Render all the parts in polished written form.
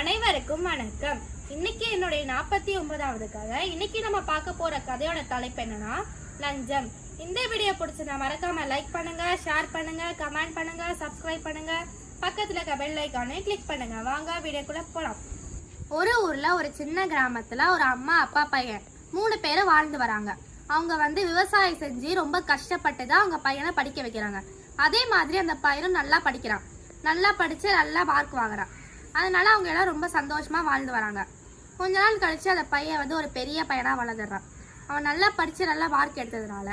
அனைவருக்கும் வணக்கம். இன்னைக்கு என்னுடைய 49வது கதை. இன்னைக்கு நம்ம பார்க்க போற கதையோட தலைப்பு என்னன்னா லஞ்சம். இந்த வீடியோ பிடிச்சா மறக்காம லைக் பண்ணுங்க, ஷேர் பண்ணுங்க, கமெண்ட் பண்ணுங்க, சப்ஸ்கிரைப் பண்ணுங்க, பக்கத்துல இருக்க பெல் ஐகானை கிளிக் பண்ணுங்க. வாங்க வீடியோக்குள்ள போலாம். ஒரு ஊர்ல ஒரு சின்ன கிராமத்துல ஒரு அம்மா, அப்பா, பையன் 3 பேரும் வாழ்ந்து வராங்க. அவங்க விவசாயம் செஞ்சு ரொம்ப கஷ்டப்பட்டு தான் அவங்க பையனை படிக்க வைக்கிறாங்க. அதே மாதிரி அந்த பையனும் நல்லா படிக்கிறான். நல்லா படிச்சு நல்லா மார்க் வாங்குறான். அதனால அவங்க எல்லாம் ரொம்ப சந்தோஷமா வாழ்ந்து வராங்க. கொஞ்ச நாள் கழிச்சு அந்த பையன் ஒரு பெரிய பையனா வளர்ந்துடுறான். அவன் நல்லா படிச்சு நல்லா மார்க் எடுத்ததுனால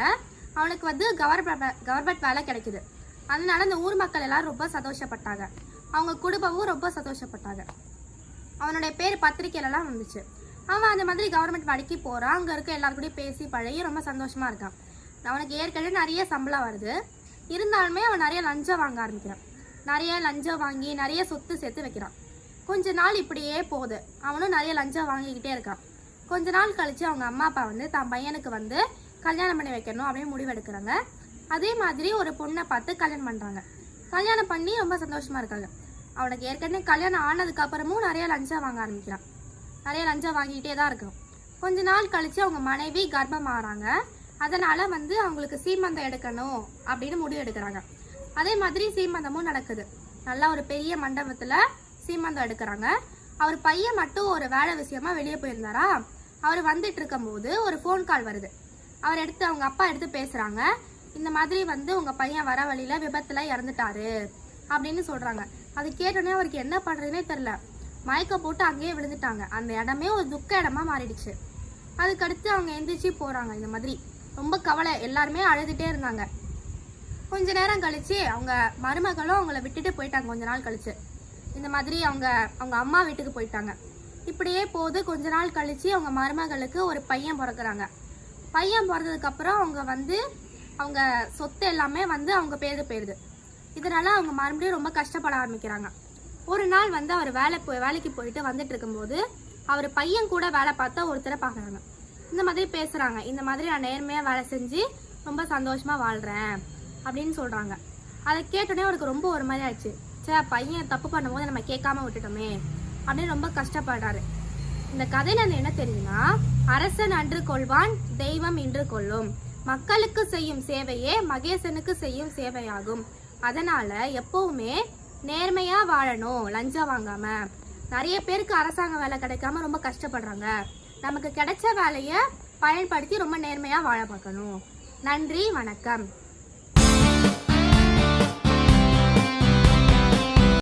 அவனுக்கு கவர்மெண்ட் வேலை கிடைக்குது. அதனால அந்த ஊர் மக்கள் எல்லாரும் ரொம்ப சந்தோஷப்பட்டாங்க. அவங்க குடும்பமும் ரொம்ப சந்தோஷப்பட்டாங்க. அவனுடைய பேர் பத்திரிக்கையிலலாம் வந்துச்சு. அவன் அந்த மாதிரி கவர்மெண்ட் வேலைக்கு போறான். அங்க இருக்க எல்லாருக்கூடயும் பேசி பழகி ரொம்ப சந்தோஷமா இருக்கான். அவனுக்கு ஏற்கனவே நிறைய சம்பளம் வருது. இருந்தாலுமே அவன் நிறைய லஞ்சம் வாங்க ஆரம்பிக்கிறான். நிறைய லஞ்சம் வாங்கி நிறைய சொத்து சேர்த்து வைக்கிறான். கொஞ்ச நாள் இப்படியே போகுது. அவனும் நிறைய லஞ்சம் வாங்கிக்கிட்டே இருக்கான். கொஞ்ச நாள் கழிச்சு அவங்க அம்மா அப்பா தான் பையனுக்கு கல்யாணம் பண்ணி வைக்கணும் அப்படின்னு முடிவெடுக்கிறாங்க. அதே மாதிரி ஒரு பொண்ணை பார்த்து கல்யாணம் பண்றாங்க. கல்யாணம் பண்ணி ரொம்ப சந்தோஷமா இருக்காங்க. அவனுக்கு ஏற்கனவே கல்யாணம் ஆனதுக்கு அப்புறமும் நிறைய லஞ்சம் வாங்க ஆரம்பிக்கிறான். நிறைய லஞ்சம் வாங்கிட்டே தான் இருக்கான். கொஞ்ச நாள் கழிச்சு அவங்க மனைவி கர்ப்பம் ஆறாங்க. அதனால அவங்களுக்கு சீமந்தம் எடுக்கணும் அப்படின்னு முடிவு எடுக்கிறாங்க. அதே மாதிரி சீமந்தமும் நடக்குது. நல்லா ஒரு பெரிய மண்டபத்துல சீமந்தம் எடுக்கிறாங்க. அவர் பையன் மட்டும் ஒரு வேலை விஷயமா வெளியே போயிருந்தாரா. அவர் வந்துட்டு இருக்கும் போது ஒரு ஃபோன் கால் வருது. அவங்க அப்பா எடுத்து பேசுறாங்க. இந்த மாதிரி உங்க பையன் வர வழியில விபத்துல இறந்துட்டாரு அப்படின்னு சொல்றாங்க. அது கேட்டோடனே அவருக்கு என்ன பண்றதுன்னே தெரியல. மயக்க போட்டு அங்கேயே விழுந்துட்டாங்க. அந்த இடமே ஒரு துக்க இடமா மாறிடுச்சு. அதுக்கடுத்து அவங்க எந்திரிச்சு போறாங்க. இந்த மாதிரி ரொம்ப கவலை, எல்லாருமே அழுதுட்டே இருந்தாங்க. கொஞ்ச நேரம் கழிச்சு அவங்க மருமகளும் அவங்கள விட்டுட்டு போயிட்டாங்க. கொஞ்ச நாள் கழிச்சு இந்த மாதிரி அவங்க அம்மா வீட்டுக்கு போயிட்டாங்க. இப்படியே போது. கொஞ்ச நாள் கழிச்சு அவங்க மருமகளுக்கு ஒரு பையன் பிறக்குறாங்க. பையன் பிறந்ததுக்கு அப்புறம் அவங்க சொத்து எல்லாமே அவங்க பேருக்கு போயிடுது. இதனால அவங்க மறுபடியும் ரொம்ப கஷ்டப்பட ஆரம்பிக்கிறாங்க. ஒரு நாள் அவர் வேலைக்கு போயிட்டு வந்துட்டு இருக்கும்போது அவர் பையன் கூட வேலை பார்த்தா ஒருத்தரை பார்க்குறாங்க. இந்த மாதிரி பேசுறாங்க. இந்த மாதிரி நான் நேர்மையா வேலை செஞ்சு ரொம்ப சந்தோஷமா வாழ்றேன் அப்படின்னு சொல்றாங்க. அதை கேட்டோடனே அவருக்கு ரொம்ப ஒரு மாதிரி ஆயிடுச்சு. பையன் தப்பு பண்ணும்போது நம்ம கேட்காம விட்டுட்டோமே அப்படின்னு ரொம்ப கஷ்டப்படுறாரு. இந்த கதையில என்ன தெரியுதுன்னா, அரசன் அன்று கொள்வான், தெய்வம் இன்று கொள்ளும். மக்களுக்கு செய்யும் சேவையே மகேசனுக்கு செய்யும் சேவையாகும். அதனால எப்பவுமே நேர்மையா வாழணும், லஞ்சம் வாங்காம. நிறைய பேருக்கு அரசாங்க வேலை கிடைக்காம ரொம்ப கஷ்டப்படுறாங்க. நமக்கு கிடைச்ச வேலைய பயன்படுத்தி ரொம்ப நேர்மையா வாழ பார்க்கணும். நன்றி, வணக்கம்.